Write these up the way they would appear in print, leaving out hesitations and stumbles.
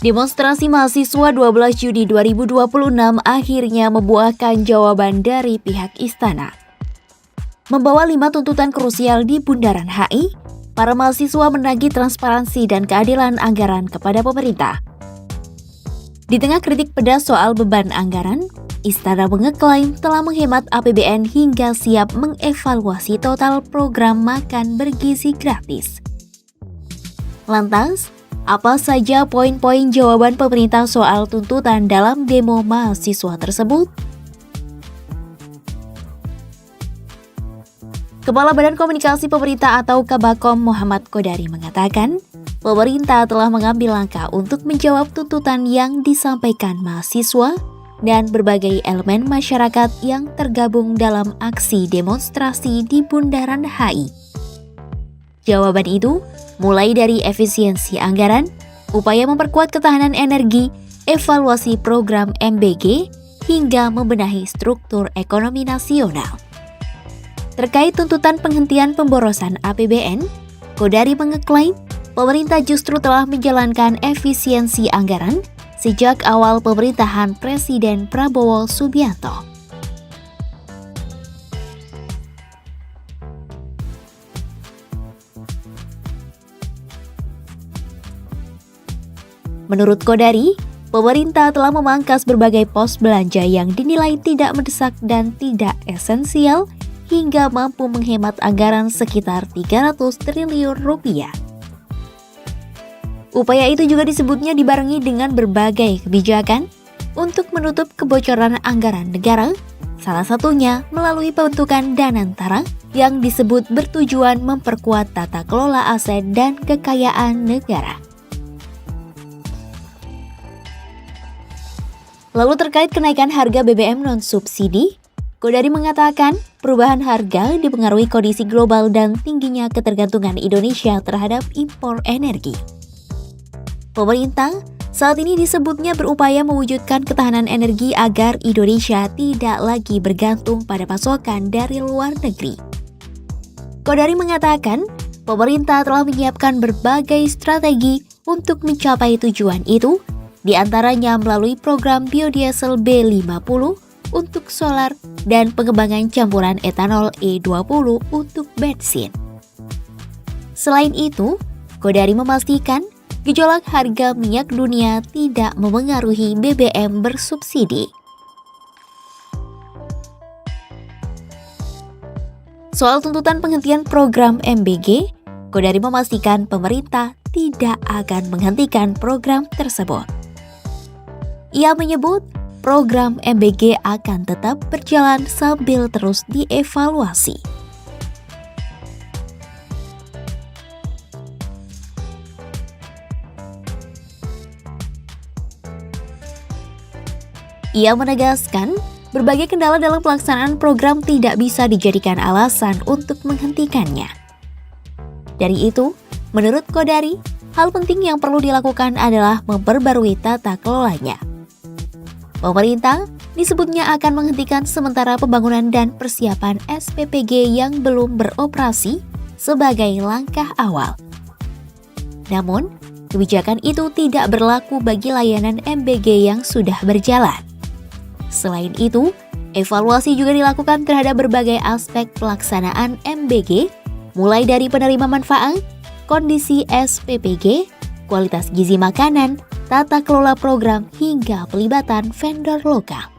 Demonstrasi mahasiswa 12 Juni 2026 akhirnya membuahkan jawaban dari pihak istana. Membawa 5 tuntutan krusial di Bundaran HI, para mahasiswa menagih transparansi dan keadilan anggaran kepada pemerintah. Di tengah kritik pedas soal beban anggaran, istana mengeklaim telah menghemat APBN hingga siap mengevaluasi total program makan bergizi gratis. Lantas, apa saja poin-poin jawaban pemerintah soal tuntutan dalam demo mahasiswa tersebut? Kepala Badan Komunikasi Pemerintah atau Kabakom Muhammad Kodari mengatakan, pemerintah telah mengambil langkah untuk menjawab tuntutan yang disampaikan mahasiswa dan berbagai elemen masyarakat yang tergabung dalam aksi demonstrasi di Bundaran HI. Jawaban itu mulai dari efisiensi anggaran, upaya memperkuat ketahanan energi, evaluasi program MBG, hingga membenahi struktur ekonomi nasional. Terkait tuntutan penghentian pemborosan APBN, Kodari mengeklaim pemerintah justru telah menjalankan efisiensi anggaran sejak awal pemerintahan Presiden Prabowo Subianto. Menurut Kodari, pemerintah telah memangkas berbagai pos belanja yang dinilai tidak mendesak dan tidak esensial hingga mampu menghemat anggaran sekitar 300 triliun rupiah. Upaya itu juga disebutnya dibarengi dengan berbagai kebijakan untuk menutup kebocoran anggaran negara, salah satunya melalui pembentukan Danantara yang disebut bertujuan memperkuat tata kelola aset dan kekayaan negara. Lalu terkait kenaikan harga BBM non-subsidi, Kodari mengatakan perubahan harga dipengaruhi kondisi global dan tingginya ketergantungan Indonesia terhadap impor energi. Pemerintah saat ini disebutnya berupaya mewujudkan ketahanan energi agar Indonesia tidak lagi bergantung pada pasokan dari luar negeri. Kodari mengatakan pemerintah telah menyiapkan berbagai strategi untuk mencapai tujuan itu, di antaranya melalui program biodiesel B50 untuk solar dan pengembangan campuran etanol E20 untuk bensin. Selain itu, Kodari memastikan gejolak harga minyak dunia tidak memengaruhi BBM bersubsidi. Soal tuntutan penghentian program MBG, Kodari memastikan pemerintah tidak akan menghentikan program tersebut. Ia menyebut program MBG akan tetap berjalan sambil terus dievaluasi. Ia menegaskan, berbagai kendala dalam pelaksanaan program tidak bisa dijadikan alasan untuk menghentikannya. Dari itu, menurut Kodari, hal penting yang perlu dilakukan adalah memperbarui tata kelolanya. Pemerintah disebutnya akan menghentikan sementara pembangunan dan persiapan SPPG yang belum beroperasi sebagai langkah awal. Namun, kebijakan itu tidak berlaku bagi layanan MBG yang sudah berjalan. Selain itu, evaluasi juga dilakukan terhadap berbagai aspek pelaksanaan MBG, mulai dari penerima manfaat, kondisi SPPG, kualitas gizi makanan, tata kelola program, hingga pelibatan vendor lokal.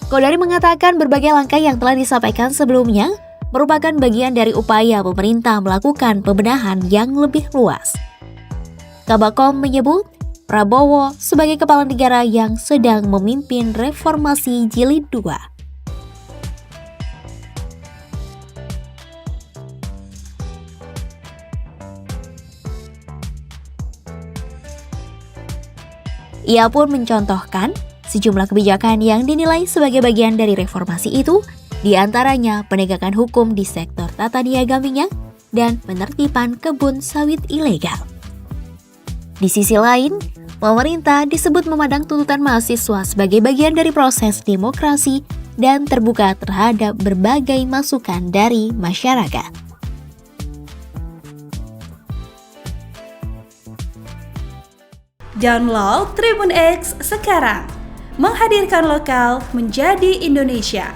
Kodari mengatakan berbagai langkah yang telah disampaikan sebelumnya merupakan bagian dari upaya pemerintah melakukan pembenahan yang lebih luas. Kabakom menyebut Prabowo sebagai kepala negara yang sedang memimpin reformasi jilid 2. Ia pun mencontohkan sejumlah kebijakan yang dinilai sebagai bagian dari reformasi itu, di antaranya penegakan hukum di sektor tata niaga minyak dan penertiban kebun sawit ilegal. Di sisi lain, pemerintah disebut memandang tuntutan mahasiswa sebagai bagian dari proses demokrasi dan terbuka terhadap berbagai masukan dari masyarakat. Download Tribun X sekarang. Menghadirkan lokal menjadi Indonesia.